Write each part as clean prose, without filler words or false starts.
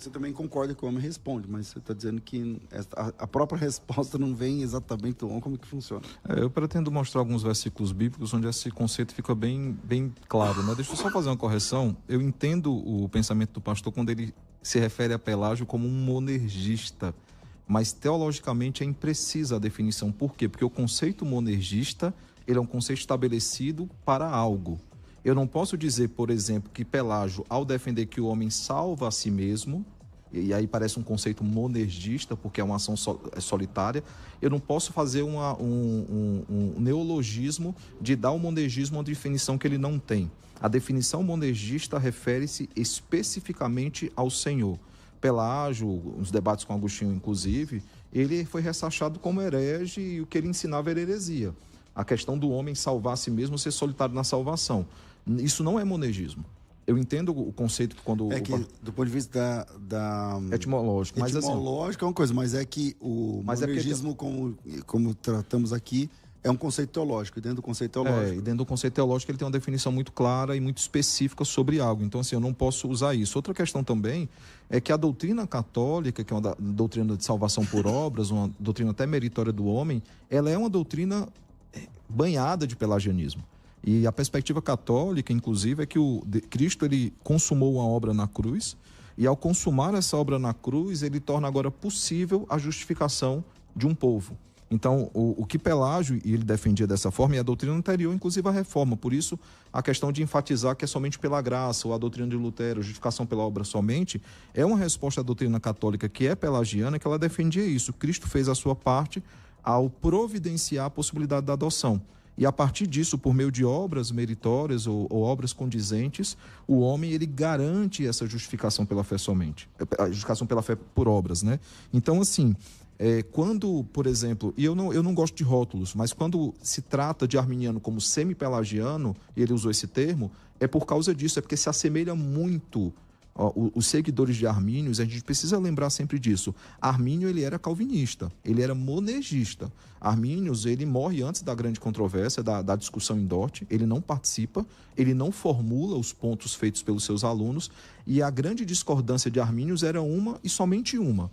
você também concorda que o homem responde, mas você está dizendo que a própria resposta não vem exatamente do homem. Como que funciona? Eu pretendo mostrar alguns versículos bíblicos onde esse conceito fica bem claro, né? Deixa eu só fazer uma correção. Eu entendo o pensamento do pastor quando ele se refere a Pelágio como um monergista, mas teologicamente é imprecisa a definição. Por quê? Porque o conceito monergista, ele é um conceito estabelecido para algo. Eu não posso dizer, por exemplo, que Pelágio, ao defender que o homem salva a si mesmo, e aí parece um conceito monergista, porque é uma ação solitária, eu não posso fazer um neologismo de dar ao monergismo uma definição que ele não tem. A definição monergista refere-se especificamente ao Senhor. Pelágio, nos debates com Agostinho, inclusive, ele foi ressachado como herege e o que ele ensinava era heresia. A questão do homem salvar a si mesmo, ser solitário na salvação. Isso não é monergismo. Eu entendo o conceito que quando... É que, do ponto de vista da etimológico. Mas, etimológico é uma coisa, mas é que o monergismo, como tratamos aqui, é um conceito teológico. E dentro do conceito teológico... e dentro do conceito teológico ele tem uma definição muito clara e muito específica sobre algo. Então, assim, eu não posso usar isso. Outra questão também é que a doutrina católica, que é uma doutrina de salvação por obras, uma doutrina até meritória do homem, ela é uma doutrina banhada de pelagianismo. E a perspectiva católica, inclusive, é que Cristo ele consumou uma obra na cruz, e ao consumar essa obra na cruz, ele torna agora possível a justificação de um povo. Então, o que Pelágio, e ele defendia dessa forma, e a doutrina anterior, inclusive a reforma. Por isso, a questão de enfatizar que é somente pela graça, ou a doutrina de Lutero, justificação pela obra somente, é uma resposta à doutrina católica que é pelagiana, que ela defendia isso. Cristo fez a sua parte ao providenciar a possibilidade da adoção. E a partir disso, por meio de obras meritórias ou obras condizentes, o homem ele garante essa justificação pela fé somente. A justificação pela fé por obras, né? Então, assim, quando, por exemplo, e eu não gosto de rótulos, mas quando se trata de arminiano como semi-pelagiano, e ele usou esse termo, é por causa disso, é porque se assemelha muito. Os seguidores de Armínios, a gente precisa lembrar sempre disso. Armínio, ele era calvinista, ele era monergista. Armínios, ele morre antes da grande controvérsia, da discussão em Dort, ele não participa, ele não formula os pontos feitos pelos seus alunos, e a grande discordância de Armínios era uma e somente uma.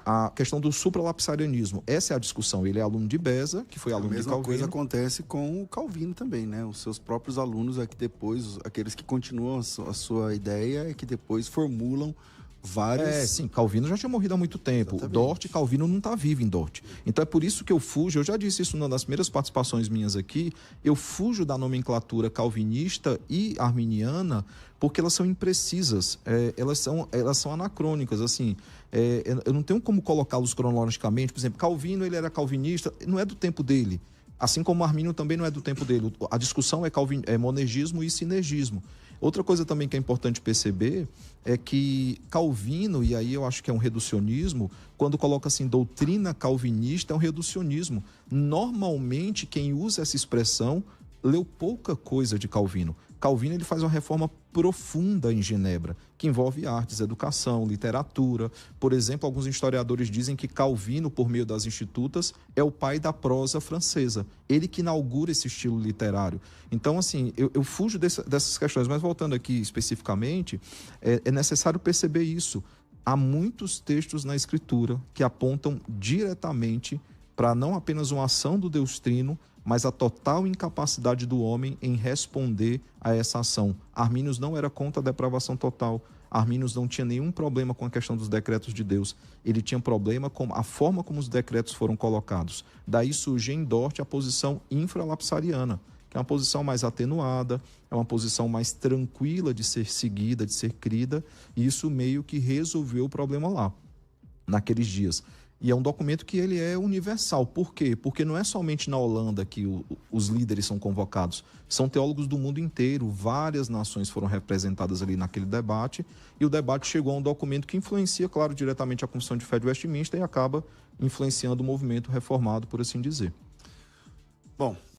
A questão do supralapsarianismo, essa é a discussão. Ele é aluno de Beza, que foi aluno de Calvino. A mesma coisa acontece com o Calvino também, né? Os seus próprios alunos é que depois, aqueles que continuam a sua ideia, é que depois formulam vários... Sim, Calvino já tinha morrido há muito tempo. Exatamente. Dort, Calvino não está vivo em Dort. Então é por isso que eu fujo, eu já disse isso numa das primeiras participações minhas aqui, eu fujo da nomenclatura calvinista e arminiana, porque elas são imprecisas, elas são anacrônicas, assim, eu não tenho como colocá-los cronologicamente. Por exemplo, Calvino, ele era calvinista, não é do tempo dele. Assim como Armínio também não é do tempo dele. A discussão é monergismo e sinergismo. Outra coisa também que é importante perceber é que Calvino, e aí eu acho que é um reducionismo, quando coloca assim, doutrina calvinista, é um reducionismo. Normalmente, quem usa essa expressão leu pouca coisa de Calvino. Calvino ele faz uma reforma profunda em Genebra, que envolve artes, educação, literatura. Por exemplo, alguns historiadores dizem que Calvino, por meio das Institutas, é o pai da prosa francesa. Ele que inaugura esse estilo literário. Então, assim, eu fujo dessas questões, mas voltando aqui especificamente, é necessário perceber isso. Há muitos textos na Escritura que apontam diretamente para não apenas uma ação do Deus Trino, mas a total incapacidade do homem em responder a essa ação. Armínios não era contra a depravação total. Armínios não tinha nenhum problema com a questão dos decretos de Deus. Ele tinha problema com a forma como os decretos foram colocados. Daí surge em Dort a posição infralapsariana, que é uma posição mais atenuada, é uma posição mais tranquila de ser seguida, de ser crida, e isso meio que resolveu o problema lá, naqueles dias. E é um documento que ele é universal. Por quê? Porque não é somente na Holanda que os líderes são convocados. São teólogos do mundo inteiro. Várias nações foram representadas ali naquele debate. E o debate chegou a um documento que influencia, claro, diretamente a Confissão de Fé de Westminster e acaba influenciando o movimento reformado, por assim dizer. Bom,